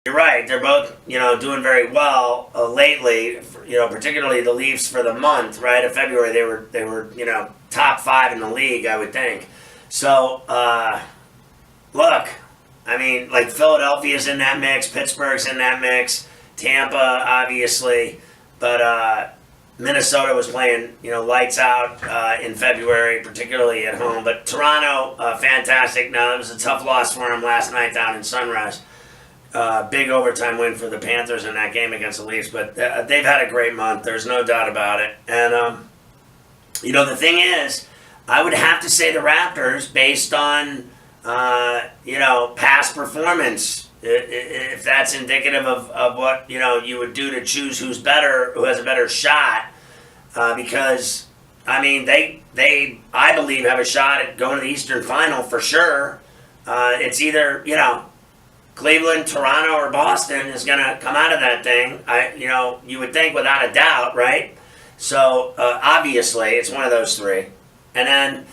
You're right. They're both, doing very well lately. Particularly the Leafs for the month, right? Of February, they were top 5 in the league, I would think. So, look, I mean, like Philadelphia's in that mix, Pittsburgh's in that mix, Tampa, obviously, but Minnesota was playing, lights out in February, particularly at home. But Toronto, fantastic. Now, it was a tough loss for them last night down in Sunrise. Big overtime win for the Panthers in that game against the Leafs, but they've had a great month. There's no doubt about it. And, the thing is, I would have to say the Raptors, based on, past performance, if that's indicative of what, you would do to choose who's better, who has a better shot, because, I mean, they, I believe, have a shot at going to the Eastern Final for sure. It's either, Cleveland, Toronto, or Boston is going to come out of that thing. You would think without a doubt, right? So, obviously, it's one of those three. And then,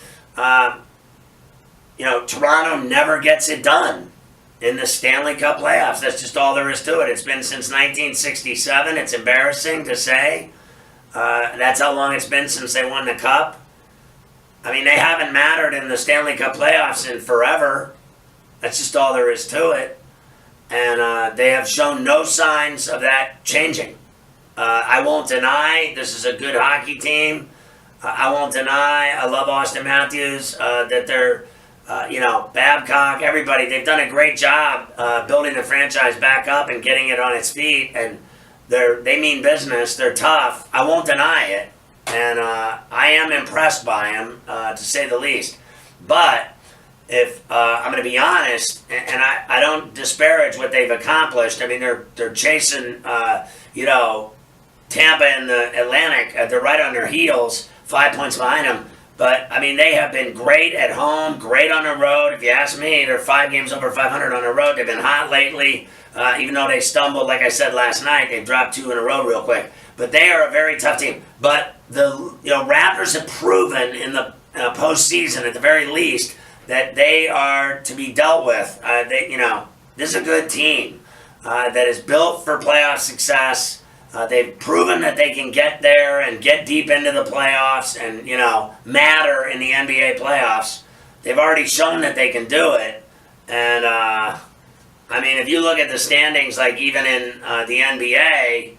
Toronto never gets it done in the Stanley Cup playoffs. That's just all there is to it. It's been since 1967. It's embarrassing to say. That's how long it's been since they won the Cup. I mean, they haven't mattered in the Stanley Cup playoffs in forever. That's just all there is to it. And they have shown no signs of that changing. I won't deny this is a good hockey team. I won't deny I love Austin Matthews, that they're, Babcock, everybody. They've done a great job building the franchise back up and getting it on its feet. And they mean business. They're tough. I won't deny it. And I am impressed by them, to say the least. But if I'm going to be honest, and I don't disparage what they've accomplished. I mean, they're chasing, Tampa in the Atlantic. They're right on their heels, 5 points behind them. But, I mean, they have been great at home, great on the road. If you ask me, they're 5 games over 500 on the road. They've been hot lately. Even though they stumbled, like I said last night, they've dropped 2 in a row real quick. But they are a very tough team. But the Raptors have proven in the postseason, at the very least, that they are to be dealt with. This is a good team that is built for playoff success. They've proven that they can get there and get deep into the playoffs and, matter in the NBA playoffs. They've already shown that they can do it. And, if you look at the standings, like even in the NBA,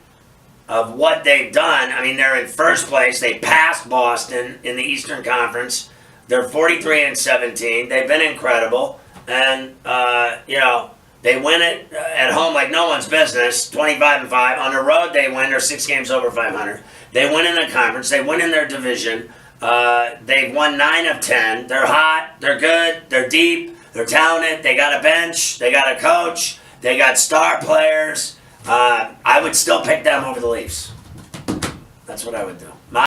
of what they've done, they're in first place. They passed Boston in the Eastern Conference. They're 43-17. They've been incredible. And, they win it at home like no one's business, 25-5. On the road, they win. They're 6 games over 500. They win in the conference. They win in their division. They've won 9 of 10. They're hot. They're good. They're deep. They're talented. They got a bench. They got a coach. They got star players. I would still pick them over the Leafs. That's what I would do.